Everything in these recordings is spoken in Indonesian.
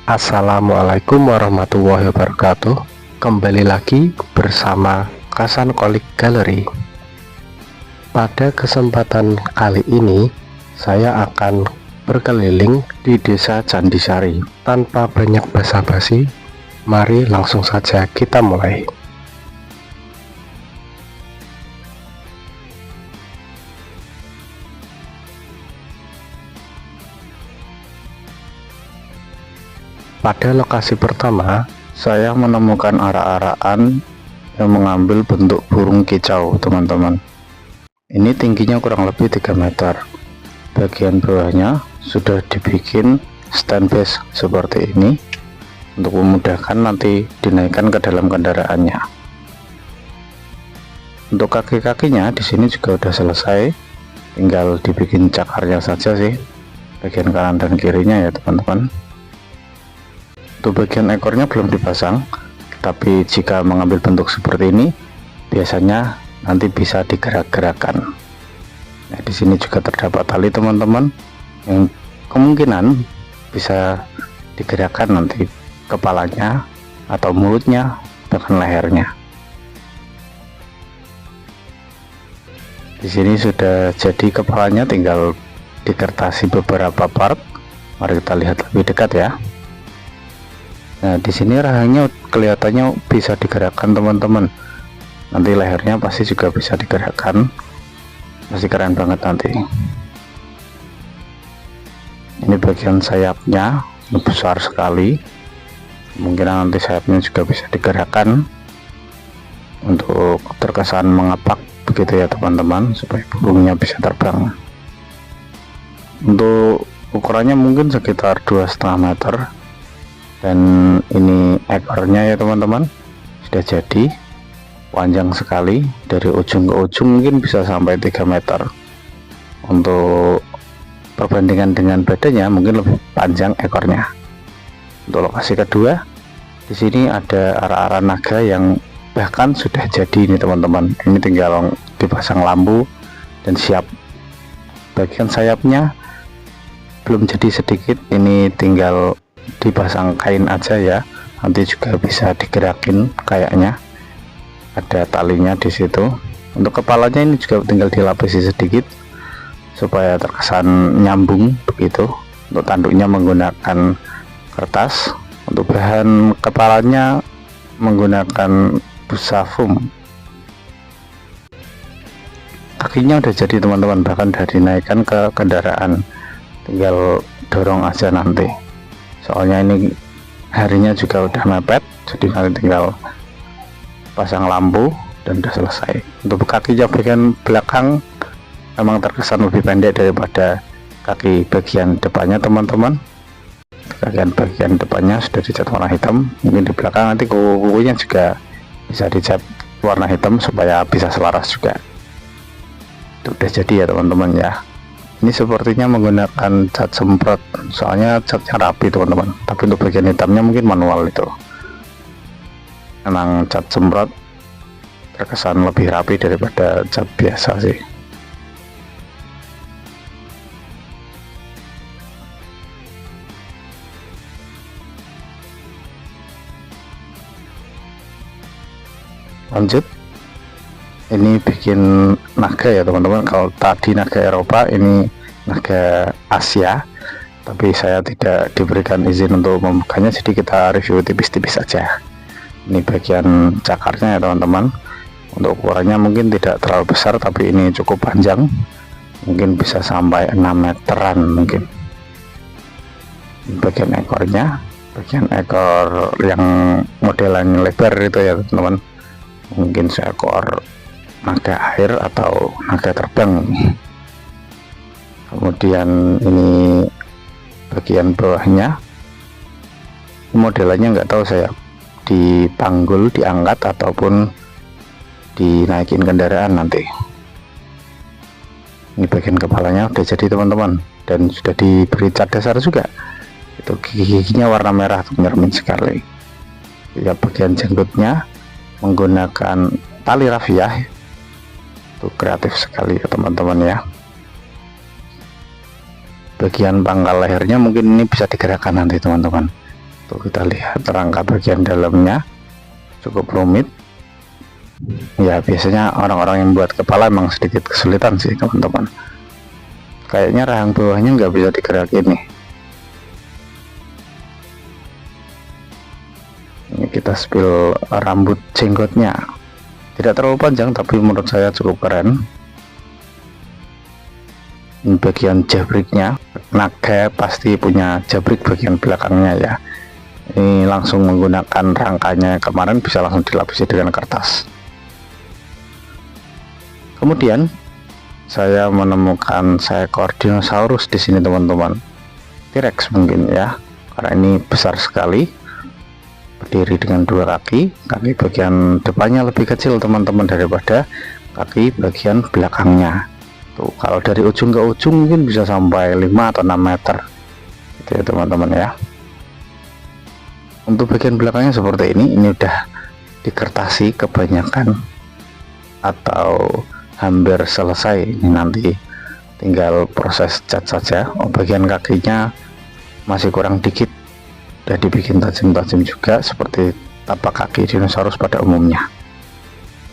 Assalamualaikum warahmatullahi wabarakatuh. Kembali lagi bersama Kasan Kolik Gallery. Pada kesempatan kali ini saya akan berkeliling di Desa Candisari. Tanpa banyak basa-basi, mari langsung saja kita mulai. Pada lokasi pertama, saya menemukan arak-arakan yang mengambil bentuk burung kicau, teman-teman. Ini tingginya kurang lebih 3 meter. Bagian bawahnya sudah dibikin stand base seperti ini untuk memudahkan nanti dinaikkan ke dalam kendaraannya. Untuk kaki-kakinya di sini juga sudah selesai, tinggal dibikin cakarnya saja sih, bagian kanan dan kirinya ya teman-teman. Untuk bagian ekornya belum dipasang, tapi jika mengambil bentuk seperti ini, biasanya nanti bisa digerak-gerakkan. Nah, di sini juga terdapat tali teman-teman, yang kemungkinan bisa digerakkan nanti kepalanya atau mulutnya, bahkan lehernya. Di sini sudah jadi kepalanya, tinggal dikertasi beberapa part. Mari kita lihat lebih dekat ya. Nah, di sini rahangnya kelihatannya bisa digerakkan teman-teman. Nanti lehernya pasti juga bisa digerakkan. Masih keren banget nanti. Ini bagian sayapnya besar sekali. Kemungkinan nanti sayapnya juga bisa digerakkan untuk terkesan mengapak begitu ya teman-teman, supaya burungnya bisa terbang. Untuk ukurannya mungkin sekitar 2,5 meter. Dan ini ekornya ya teman-teman, sudah jadi, panjang sekali, dari ujung ke ujung mungkin bisa sampai 3 meter. Untuk perbandingan dengan badannya mungkin lebih panjang ekornya. Untuk lokasi kedua, di sini ada arak-arakan naga yang bahkan sudah jadi ini teman-teman. Ini tinggal dipasang lampu dan siap. Bagian sayapnya belum jadi sedikit, ini tinggal dipasang kain aja ya, nanti juga bisa digerakin, kayaknya ada talinya di situ. Untuk kepalanya ini juga tinggal dilapisi sedikit supaya terkesan nyambung begitu. Untuk tanduknya menggunakan kertas, untuk bahan kepalanya menggunakan busa foam. Kakinya udah jadi teman-teman, bahkan udah dinaikkan ke kendaraan, tinggal dorong aja nanti. Soalnya ini harinya juga udah mepet, jadi nanti tinggal pasang lampu dan udah selesai. Untuk kakinya bagian belakang memang terkesan lebih pendek daripada kaki bagian depannya teman-teman. Bagian depannya sudah dicat warna hitam, mungkin di belakang nanti kukunya juga bisa dicat warna hitam supaya bisa selaras juga. Itu udah jadi ya teman-teman ya. Ini sepertinya menggunakan cat semprot, soalnya catnya rapi teman-teman, tapi untuk bagian hitamnya mungkin manual itu. Memang cat semprot terkesan lebih rapi daripada cat biasa sih. Lanjut, ini bikin naga ya teman-teman. Kalau tadi naga Eropa, ini naga Asia, tapi saya tidak diberikan izin untuk membukanya, jadi kita review tipis-tipis saja. Ini bagian cakarnya ya teman-teman. Untuk ukurannya mungkin tidak terlalu besar, tapi ini cukup panjang, mungkin bisa sampai 6 meteran mungkin. Ini bagian ekornya, bagian ekor yang modelannya lebar itu ya teman-teman, mungkin seekor naga air atau naga terbang. Kemudian ini bagian bawahnya, modelannya nggak tahu saya, dipanggul, diangkat ataupun dinaikin kendaraan nanti. Ini bagian kepalanya udah jadi teman-teman, dan sudah diberi cat dasar juga. Itu gigi-giginya warna merah, mencermin sekali. Ya, bagian jenggotnya menggunakan tali rafiah. Itu kreatif sekali ya teman-teman ya. Bagian pangkal lehernya mungkin ini bisa digerakkan nanti teman-teman. Tuh, kita lihat rangka bagian dalamnya cukup rumit ya. Biasanya orang-orang yang buat kepala emang sedikit kesulitan sih teman-teman. Kayaknya rahang bawahnya nggak bisa digerakin nih. Ini kita spill rambut jenggotnya, tidak terlalu panjang tapi menurut saya cukup keren. Ini bagian jabriknya, naga pasti punya jabrik bagian belakangnya ya. Ini langsung menggunakan rangkanya kemarin, bisa langsung dilapisi dengan kertas. Kemudian saya menemukan seekor dinosaurus di sini teman-teman, T-Rex mungkin ya, karena ini besar sekali, berdiri dengan 2 kaki. Kaki bagian depannya lebih kecil teman-teman daripada kaki bagian belakangnya. Tuh, kalau dari ujung ke ujung mungkin bisa sampai 5 atau 6 meter gitu ya teman-teman ya. Untuk bagian belakangnya seperti ini udah dikertasi kebanyakan atau hampir selesai. Ini nanti tinggal proses cat saja. Bagian kakinya masih kurang dikit, udah dibikin tajam-tajam juga seperti tapak kaki dinosaurus pada umumnya.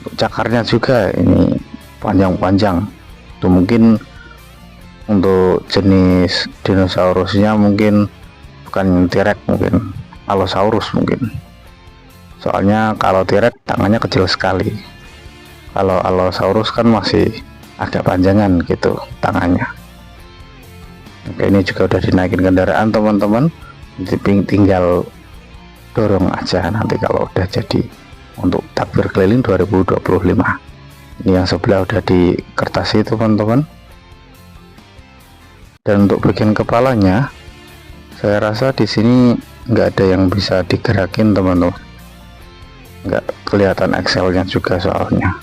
Untuk cakarnya juga ini panjang-panjang. Itu mungkin untuk jenis dinosaurusnya mungkin bukan T-Rex, mungkin Allosaurus mungkin. Soalnya kalau T-Rex tangannya kecil sekali, kalau Allosaurus kan masih agak panjangan gitu tangannya. Oke, ini juga udah dinaikin kendaraan teman-teman, tinggal dorong aja nanti kalau udah jadi untuk takbir keliling 2025. Ini yang sebelah udah dikertasi teman-teman. Dan untuk bagian kepalanya, saya rasa di sini nggak ada yang bisa digerakin teman-teman, nggak kelihatan Excelnya juga soalnya.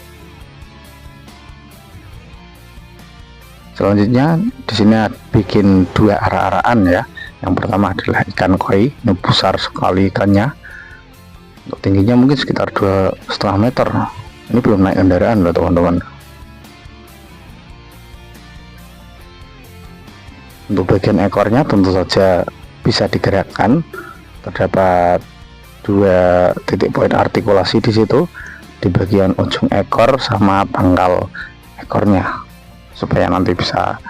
Selanjutnya di sini bikin 2 arah-arahan ya. Yang pertama adalah ikan koi, ini besar sekali ikannya. Untuk tingginya mungkin sekitar 2,5 meter. Ini belum naik kendaraan loh teman-teman. Untuk bagian ekornya tentu saja bisa digerakkan. Terdapat 2 titik poin artikulasi di situ, di bagian ujung ekor sama pangkal ekornya, supaya nanti bisa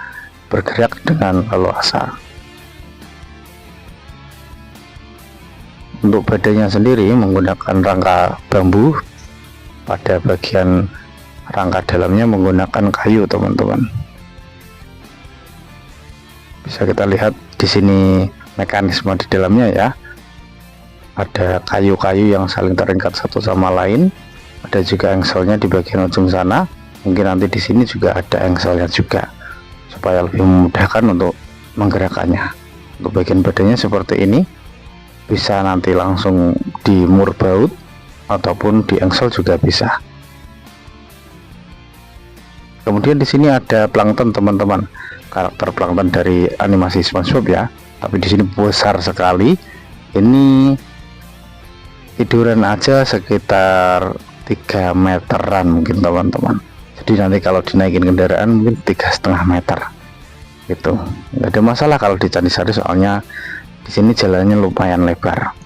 bergerak dengan leluasa. Untuk badannya sendiri menggunakan rangka bambu, pada bagian rangka dalamnya menggunakan kayu teman-teman. Bisa kita lihat di sini mekanisme di dalamnya ya. Ada kayu-kayu yang saling terikat satu sama lain. Ada juga engselnya di bagian ujung sana. Mungkin nanti di sini juga ada engselnya juga, supaya lebih memudahkan untuk menggerakkannya. Untuk bagian badannya seperti ini, bisa nanti langsung di mur baut ataupun di engsel juga bisa. Kemudian di sini ada plankton teman-teman, karakter plankton dari animasi SpongeBob ya, tapi di sini besar sekali. Ini tiduran aja sekitar 3 meteran mungkin teman-teman. Jadi nanti kalau dinaikin kendaraan mungkin 3,5 meter gitu. Nggak ada masalah kalau di Candi Sari, soalnya di sini jalannya lumayan lebar.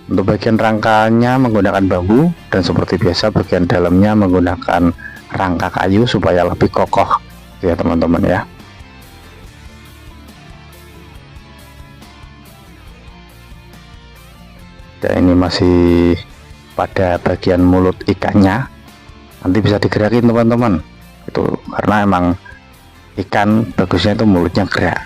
Untuk bagian rangkanya menggunakan bambu, dan seperti biasa bagian dalamnya menggunakan rangka kayu supaya lebih kokoh ya teman-teman ya. Dan ini masih pada bagian mulut ikannya, nanti bisa digerakin teman-teman itu, karena emang ikan bagusnya itu mulutnya gerak.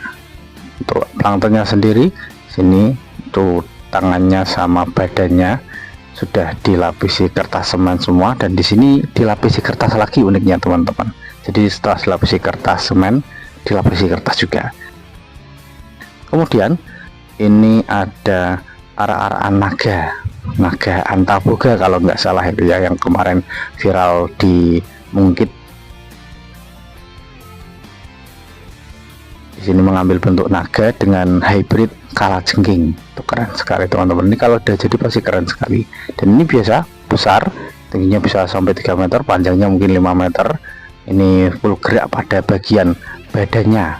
Untuk planktonnya sendiri sini tuh tangannya sama badannya sudah dilapisi kertas semen semua, dan di sini dilapisi kertas lagi uniknya teman-teman. Jadi setelah dilapisi kertas semen, dilapisi kertas juga. Kemudian ini ada arah-arahan naga antaboga kalau nggak salah itu ya, yang kemarin viral di Mungkit. Di sini mengambil bentuk naga dengan hybrid kalajengking. Itu keren sekali teman-teman. Ini kalau udah jadi pasti keren sekali. Dan ini biasa besar, tingginya bisa sampai 3 meter, panjangnya mungkin 5 meter. Ini full gerak pada bagian badannya.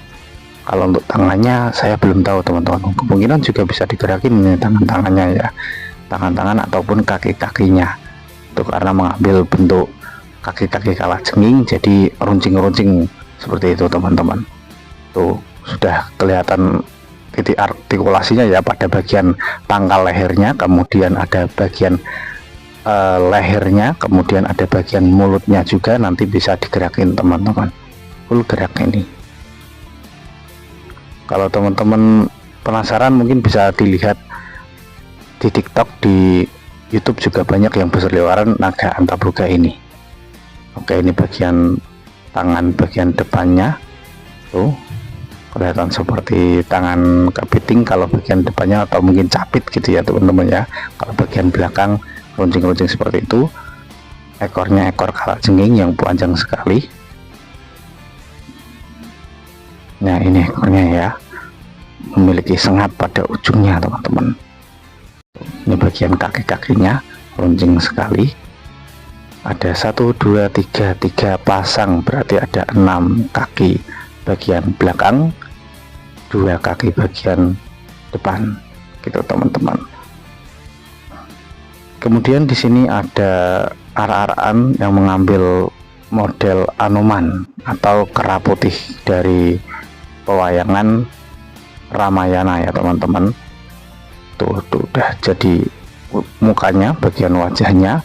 Kalau untuk tangannya saya belum tahu teman-teman, kemungkinan juga bisa digerakin ini tangan-tangannya ya, tangan-tangan ataupun kaki-kakinya itu karena mengambil bentuk kaki-kaki kalajengking, jadi runcing-runcing seperti itu teman-teman. Tuh sudah kelihatan titik artikulasinya ya pada bagian pangkal lehernya, kemudian ada bagian lehernya, kemudian ada bagian mulutnya juga, nanti bisa digerakin teman-teman, full gerak ini. Kalau teman-teman penasaran mungkin bisa dilihat di TikTok, di YouTube juga banyak yang berseliweran naga antaboga ini. Oke, ini bagian tangan bagian depannya tuh kelihatan seperti tangan kepiting kalau bagian depannya, atau mungkin capit gitu ya teman-teman ya. Kalau bagian belakang runcing-runcing seperti itu. Ekornya ekor kalajengking yang panjang sekali. Nah ini ekornya ya, memiliki sengat pada ujungnya teman-teman. Ini bagian kaki-kakinya runcing sekali. Ada 1 2 3 pasang, berarti ada 6 kaki bagian belakang, 2 kaki bagian depan gitu teman-teman. Kemudian di sini ada arak-arakan yang mengambil model Anoman atau kera putih dari pewayangan Ramayana ya teman-teman. Tuh udah jadi mukanya, bagian wajahnya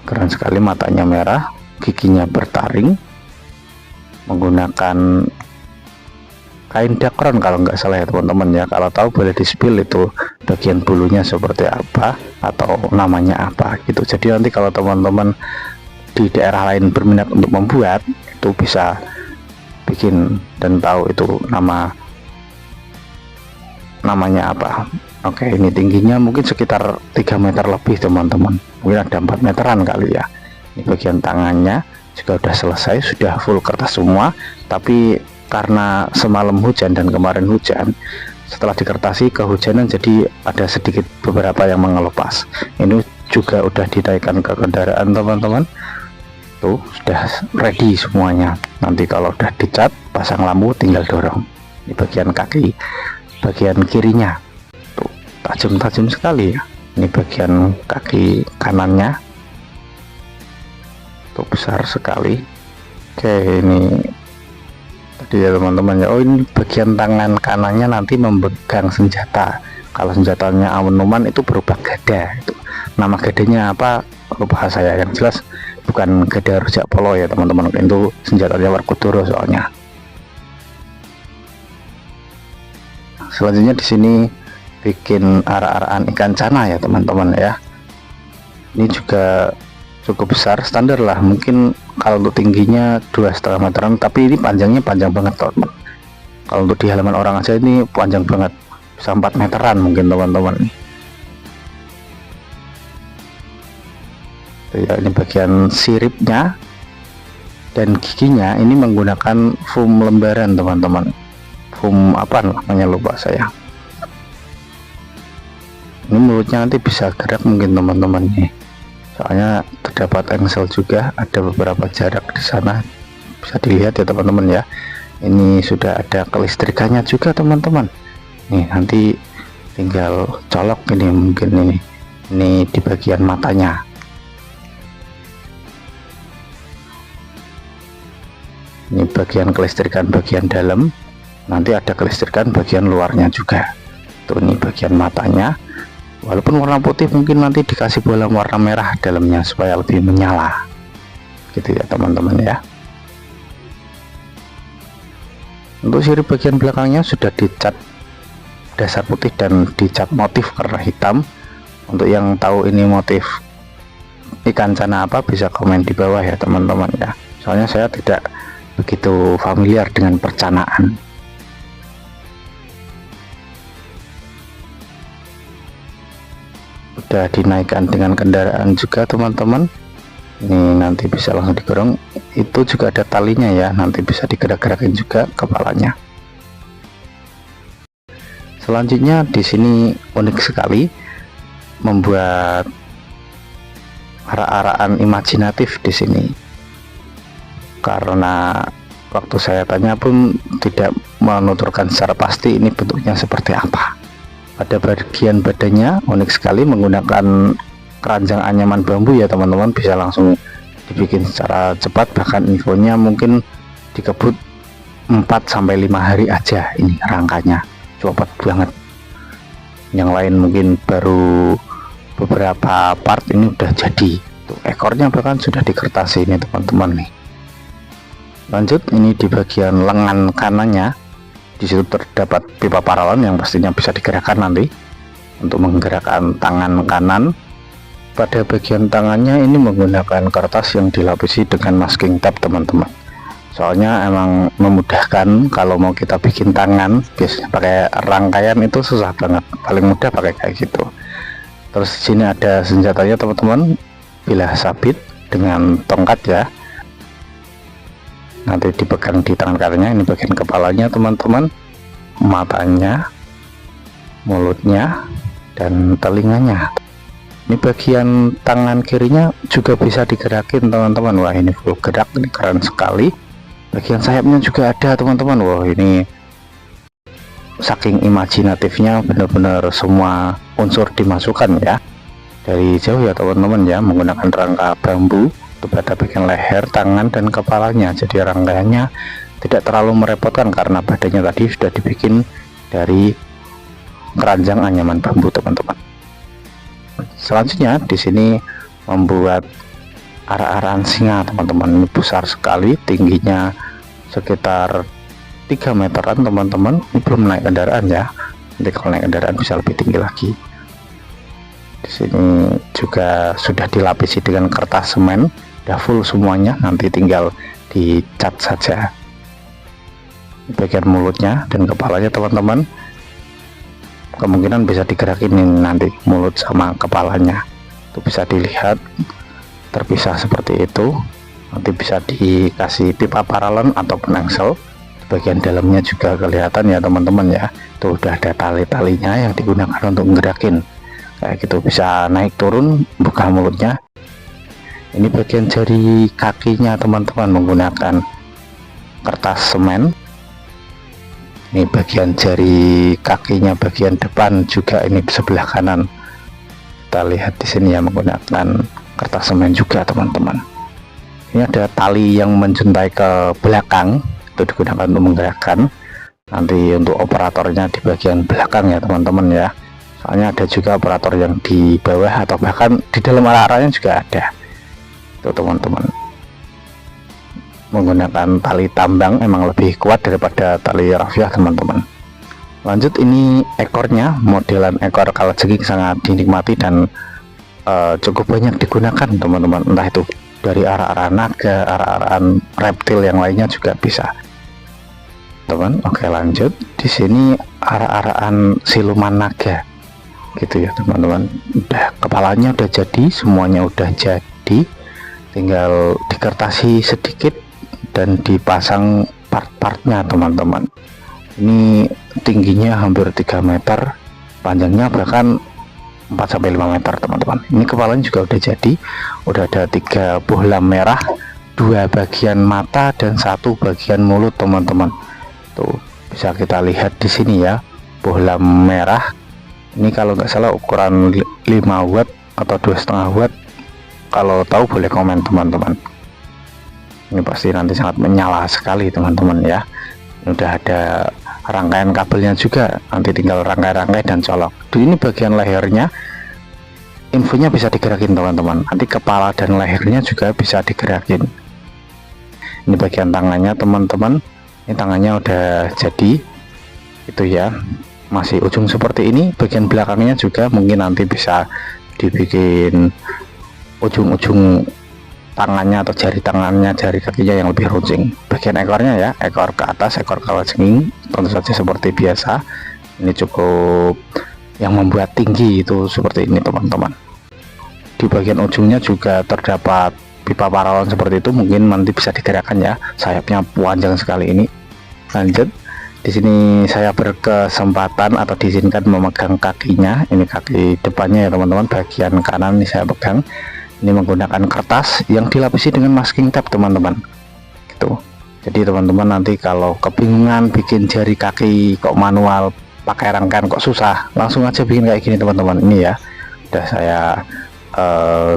keren sekali, matanya merah, giginya bertaring, menggunakan kain dakron kalau nggak salah ya teman-teman ya. Kalau tahu boleh di spill itu bagian bulunya seperti apa atau namanya apa gitu. Jadi nanti kalau teman-teman di daerah lain berminat untuk membuat, itu bisa bikin dan tahu itu namanya apa. Oke, ini tingginya mungkin sekitar 3 meter lebih teman-teman, mungkin ada 4 meteran kali ya. Ini bagian tangannya juga sudah selesai, sudah full kertas semua, tapi karena semalam hujan dan kemarin hujan, setelah dikertasi kehujanan, jadi ada sedikit beberapa yang mengelupas. Ini juga udah dinaikkan ke kendaraan teman-teman. Tuh sudah ready semuanya, nanti kalau udah dicat pasang lampu tinggal dorong. Di bagian kaki bagian kirinya tuh tajam-tajam sekali ya. Ini bagian kaki kanannya tuh besar sekali. Oke, ini tadi ya teman-teman ya. Oh, ini bagian tangan kanannya nanti memegang senjata. Kalau senjatanya Anoman itu berubah gada. Itu nama gadanya apa lupa saya, yang jelas bukan gada rujak polo ya teman-teman, itu senjatanya Werkudara soalnya. Selanjutnya di sini bikin arak-arakan ikan cana ya teman-teman ya. Ini juga cukup besar, standar lah, mungkin kalau untuk tingginya 2,5 meteran, tapi ini panjangnya panjang banget teman-teman. Kalau untuk di halaman orang aja ini panjang banget, bisa 4 meteran mungkin teman-teman. Ya, ini bagian siripnya dan giginya ini menggunakan foam lembaran teman-teman. Foam apa namanya lupa saya. Ini mulutnya nanti bisa gerak mungkin teman-teman nih, soalnya terdapat engsel juga, ada beberapa jarak di sana, bisa dilihat ya teman-teman ya. Ini sudah ada kelistrikannya juga teman-teman. Nih nanti tinggal colok ini, mungkin ini di bagian matanya. Ini bagian kelistrikan bagian dalam, nanti ada kelistrikan bagian luarnya juga. Tuh ini bagian matanya, walaupun warna putih mungkin nanti dikasih bola warna merah dalamnya supaya lebih menyala gitu ya teman-teman ya. Untuk sirip bagian belakangnya sudah dicat dasar putih dan dicat motif warna hitam. Untuk yang tahu ini motif ikan cana apa bisa komen di bawah ya teman-teman ya, soalnya saya tidak begitu familiar dengan percanaan. Udah dinaikkan dengan kendaraan juga teman-teman. Ini nanti bisa langsung digorong, itu juga ada talinya ya, nanti bisa digerak-gerakin juga kepalanya. Selanjutnya di sini unik sekali, membuat arak-arakan imajinatif di sini. Karena waktu saya tanya pun tidak menuturkan secara pasti ini bentuknya seperti apa. Pada bagian badannya unik sekali menggunakan keranjang anyaman bambu ya teman-teman, bisa langsung dibikin secara cepat, bahkan infonya mungkin dikebut 4-5 hari aja ini rangkanya, cepat banget. Yang lain mungkin baru beberapa part, ini udah jadi. Tuh, ekornya bahkan sudah dikertasi ini teman-teman nih. Lanjut, ini di bagian lengan kanannya, di situ terdapat pipa paralon yang pastinya bisa digerakkan nanti untuk menggerakkan tangan kanan. Pada bagian tangannya ini menggunakan kertas yang dilapisi dengan masking tape teman-teman. Soalnya emang memudahkan kalau mau kita bikin tangan, biasanya pakai rangkaian itu susah banget, paling mudah pakai kayak gitu. Terus di sini ada senjatanya teman-teman, bilah sabit dengan tongkat ya. Nanti dipegang di tangan kanannya, ini bagian kepalanya teman-teman, matanya, mulutnya, dan telinganya. Ini bagian tangan kirinya juga bisa digerakin teman-teman. Wah, ini full gerak, ini keren sekali. Bagian sayapnya juga ada teman-teman. Wah, ini saking imajinatifnya, benar-benar semua unsur dimasukkan ya. Dari jauh ya teman-teman ya, menggunakan rangka bambu pada bagian leher, tangan, dan kepalanya. Jadi rangkaiannya tidak terlalu merepotkan karena badannya tadi sudah dibikin dari keranjang anyaman bambu teman-teman. Selanjutnya di sini membuat arah-arahan singa teman-teman. Ini besar sekali, tingginya sekitar 3 meteran teman-teman. Ini belum naik kendaraan ya, nanti kalau naik kendaraan bisa lebih tinggi lagi. Di sini juga sudah dilapisi dengan kertas semen, udah full semuanya, nanti tinggal dicat saja. Bagian mulutnya dan kepalanya teman-teman, kemungkinan bisa digerakin ini nanti mulut sama kepalanya, itu bisa dilihat terpisah seperti itu. Nanti bisa dikasih pipa paralon ataupun engsel. Bagian dalamnya juga kelihatan ya teman-teman ya, itu udah ada tali-talinya yang digunakan untuk menggerakin kayak gitu, bisa naik turun, buka mulutnya. Ini bagian jari kakinya teman-teman menggunakan kertas semen. Ini bagian jari kakinya bagian depan juga, ini sebelah kanan. Kita lihat di sini ya, menggunakan kertas semen juga teman-teman. Ini ada tali yang menjuntai ke belakang, itu digunakan untuk menggerakkan. Nanti untuk operatornya di bagian belakang ya teman-teman ya. Soalnya ada juga operator yang di bawah atau bahkan di dalam arah-arahnya juga ada. Itu teman-teman, menggunakan tali tambang emang lebih kuat daripada tali rafiah teman-teman. Lanjut, ini ekornya, modelan ekor kalajengking sangat dinikmati dan cukup banyak digunakan teman-teman, entah itu dari arah-arah naga, arah-arahan reptil yang lainnya juga bisa teman. Oke, lanjut, di sini arah-arahan siluman naga gitu ya teman-teman. Udah, kepalanya udah jadi, semuanya udah jadi, tinggal dikertasi sedikit dan dipasang part-partnya teman-teman. Ini tingginya hampir 3 meter, panjangnya bahkan 4-5 meter teman-teman. Ini kepalanya juga udah jadi, udah ada 3 bohlam merah, 2 bagian mata dan 1 bagian mulut teman-teman. Tuh bisa kita lihat di sini ya, bohlam merah ini kalau nggak salah ukuran 5 watt atau 2,5 watt. Kalau tahu boleh komen teman-teman. Ini pasti nanti sangat menyala sekali teman-teman ya. Ini udah ada rangkaian kabelnya juga, nanti tinggal rangkai-rangkai dan colok. Ini bagian lehernya, infonya bisa digerakin teman-teman. Nanti kepala dan lehernya juga bisa digerakin. Ini bagian tangannya teman-teman. Ini tangannya udah jadi itu ya, masih ujung seperti ini. Bagian belakangnya juga mungkin nanti bisa dibikin ujung-ujung tangannya atau jari tangannya, jari kakinya yang lebih runcing. Bagian ekornya ya, ekor ke atas, ekor kalajengking tentu saja seperti biasa. Ini cukup yang membuat tinggi itu seperti ini teman-teman. Di bagian ujungnya juga terdapat pipa paralon seperti itu, mungkin nanti bisa digerakkan ya. Sayapnya panjang sekali ini. Lanjut, di sini saya berkesempatan atau diizinkan memegang kakinya. Ini kaki depannya ya teman-teman, bagian kanan ini saya pegang. Ini menggunakan kertas yang dilapisi dengan masking tape teman-teman. Gitu. Di Jadi teman-teman nanti kalau kebingungan bikin jari kaki kok manual pakai rangkaian kok susah, langsung aja bikin kayak gini teman-teman. Ini ya udah saya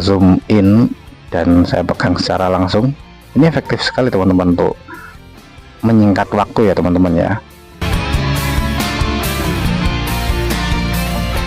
zoom in dan saya pegang secara langsung. Ini efektif sekali teman-teman untuk menyingkat waktu ya teman-teman ya.